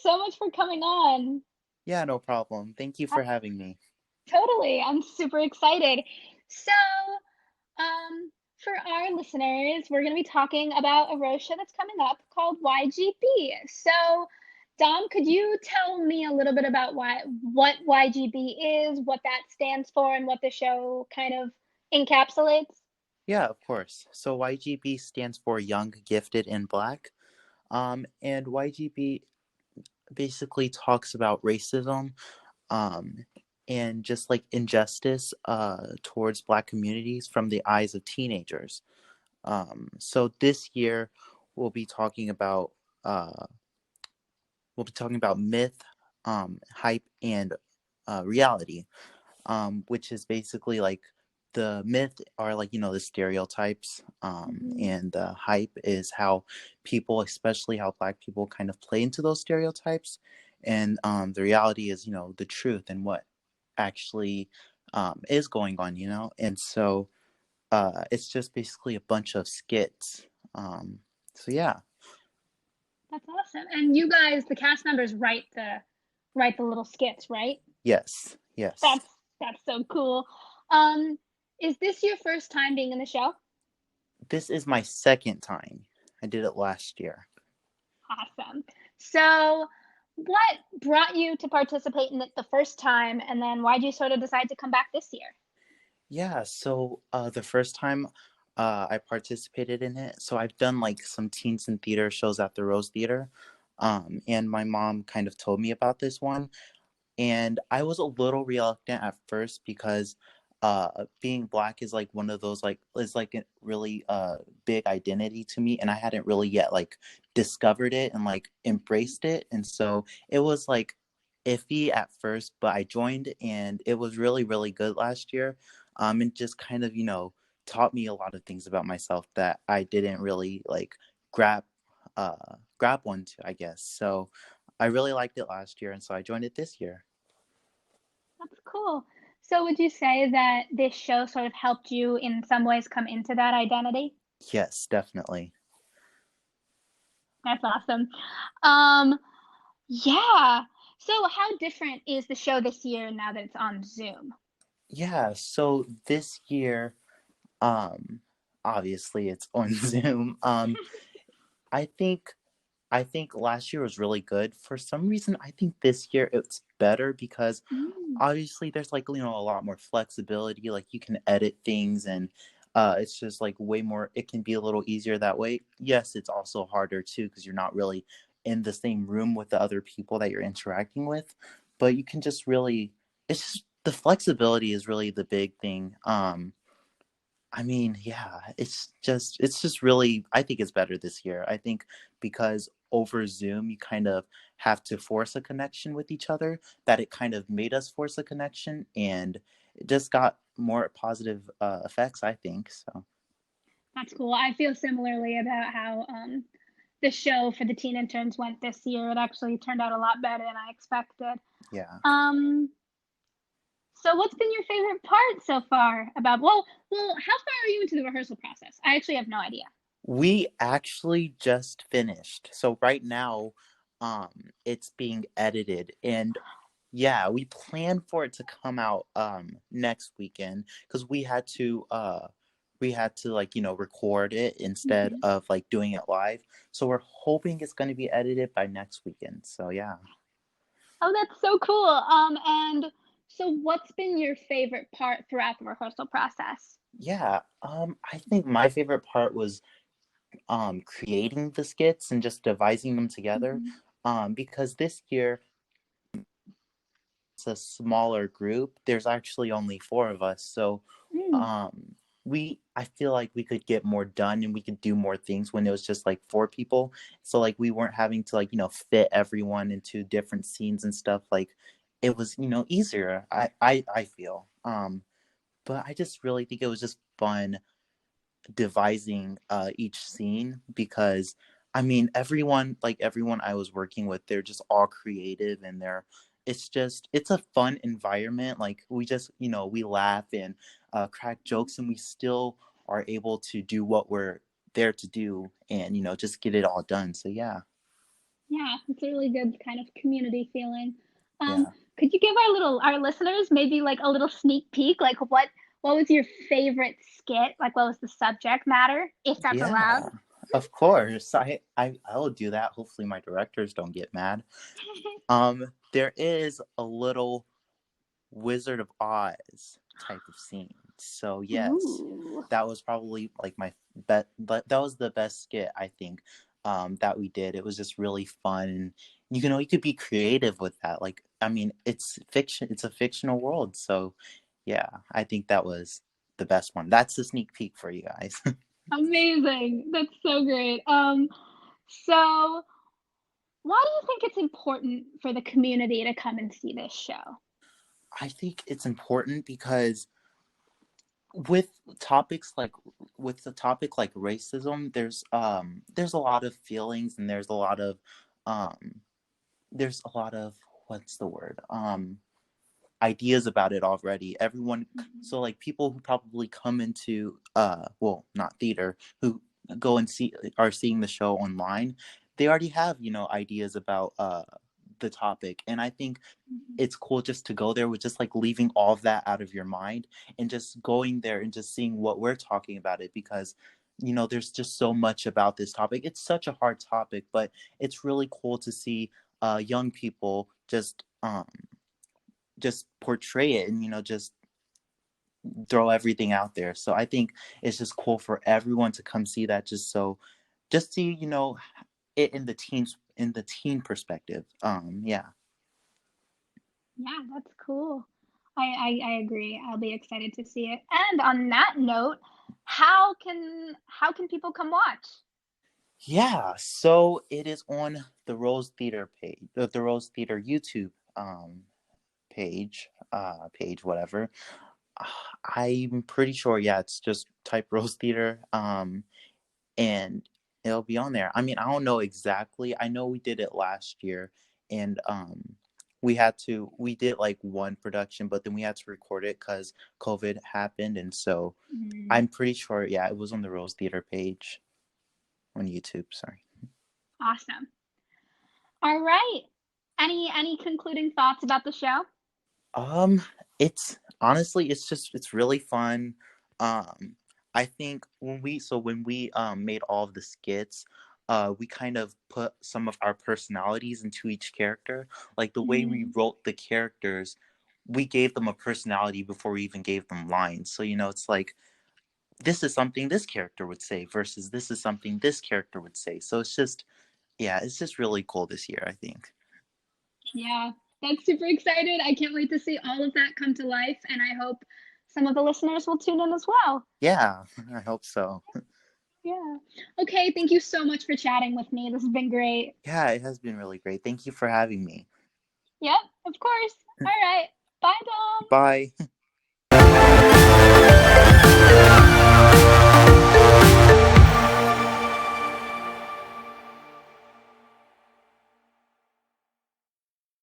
so much for coming on. Yeah, no problem. Thank you Uh, for having me. Totally. I'm super excited. So, for our listeners, we're going to be talking about a roast show that's coming up called YGB. So, Dom, could you tell me a little bit about what YGB is, what that stands for, and what the show kind of encapsulates? Yeah, of course. So YGB stands for Young, Gifted, and Black. And YGB basically talks about racism, um, and just like injustice towards Black communities from the eyes of teenagers. So this year we'll be talking about uh, myth, hype, and reality. Which is basically like the myth are like the stereotypes, Mhm. and the hype is how people, especially how Black people, kind of play into those stereotypes, and the reality is the truth and what actually is going on, and so it's just basically a bunch of skits. So yeah. That's awesome. And you guys, the cast members, write the little skits, right? Yes, yes. That's so cool. Um, is this your first time being in the show? This is my second time. I did it last year. Awesome. So, what brought you to participate in it the first time, and then why'd you sort of decide to come back this year? Yeah, so the first time I participated in it, so I've done like some teens and theater shows at the Rose Theater, and my mom kind of told me about this one, and I was a little reluctant at first because being Black is like one of those like is like a really big identity to me, and I hadn't really yet like discovered it and like embraced it, and so it was like iffy at first, but I joined and it was really really good last year, and just kind of taught me a lot of things about myself that I didn't really like grab grab onto, I guess. So I really liked it last year, and so I joined it this year. That's cool. So, would you say that this show sort of helped you in some ways come into that identity? Yes, definitely. That's awesome. Um, yeah. So, how different is the show this year now that it's on Zoom? Yeah, so this year, um, obviously it's on Zoom. I think I think last year was really good. For some reason, I think this year it's better because Mm. obviously there's like a lot more flexibility. Like you can edit things, and it's just like way more. It can be a little easier that way. Yes, it's also harder too because you're not really in the same room with the other people that you're interacting with, but you can just really. It's just the flexibility is really the big thing. I mean, yeah, it's just really, I think it's better this year. I think because over Zoom you kind of have to force a connection with each other, that it kind of made us force a connection, and it just got more positive effects, I think. So, That's cool. I feel similarly about how the show for the teen interns went this year. It actually turned out a lot better than I expected. yeah. Um, so what's been your favorite part so far about how far are you into the rehearsal process? I actually have no idea. We actually just finished. So right now, it's being edited, and yeah, we plan for it to come out next weekend because we had to like record it instead Mhm. of like doing it live. So we're hoping it's going to be edited by next weekend. So yeah. Oh, that's so cool. And so what's been your favorite part throughout the rehearsal process? Yeah, I think my favorite part was creating the skits and just devising them together, Mhm. because this year it's a smaller group. There's actually only four of us, so Mm. um, I feel like we could get more done and we could do more things when it was just like four people. So like we weren't having to like fit everyone into different scenes and stuff. Like it was easier. I feel. But I just really think it was just fun devising each scene because I mean everyone I was working with, they're just all creative, and it's a fun environment. Like we just we laugh and crack jokes, and we still are able to do what we're there to do, and just get it all done. So yeah. Yeah, it's a really good kind of community feeling. Um, Yeah. could you give our listeners maybe like a little sneak peek? Like what was your favorite skit? Like what was the subject matter, if that's allowed? Yeah. Of course. I'll do that. Hopefully my directors don't get mad. There is a little Wizard of Oz type of scene. So yes, Ooh. that was probably like my bet. That was the best skit I think that we did. It was just really fun, and you could be creative with that. Like I mean, it's fiction. It's a fictional world. So yeah, I think that was the best one. That's the sneak peek for you guys. Amazing. That's so great. So why do you think it's important for the community to come and see this show? I think it's important because with topics like with the topic like racism, there's a lot of feelings and um there's a lot of what's the word ideas about it already. Everyone, Mhm. so like people who probably come into well, not theater, who go and see are seeing the show online, they already have ideas about the topic, and I think Mhm. it's cool just to go there with just like leaving all of that out of your mind and just going there and just seeing what we're talking about it, because there's just so much about this topic. It's such a hard topic, but it's really cool to see young people just portray it and just throw everything out there. So I think it's just cool for everyone to come see that, just see it in the teen perspective. Yeah. Yeah, that's cool. I agree. I'll be excited to see it. And on that note, how can people come watch? Yeah, so it is on the Rose Theater page, the Rose Theater YouTube page, whatever. I'm pretty sure, yeah, it's just type Rose Theater, and it'll be on there. I mean, I don't know exactly. I know we did it last year, and we did like one production, but then we had to record it because COVID happened, and so Mm, I'm pretty sure, yeah, it was on the Rose Theater page on YouTube. Sorry. awesome. All right. Any concluding thoughts about the show? Um, it's honestly, it's really fun. Um, I think when we made all of the skits, we kind of put some of our personalities into each character. Like the way we Mm, wrote the characters, we gave them a personality before we even gave them lines. So it's like this is something this character would say versus this is something this character would say. So it's just really cool this year, I think. yeah, that's super excited. I can't wait to see all of that come to life, and I hope some of the listeners will tune in as well. Yeah, I hope so. Yeah. Okay, thank you so much for chatting with me. This has been great. Yeah, it has been really great. Thank you for having me. Yep, of course. All right. Bye, Dom. Bye.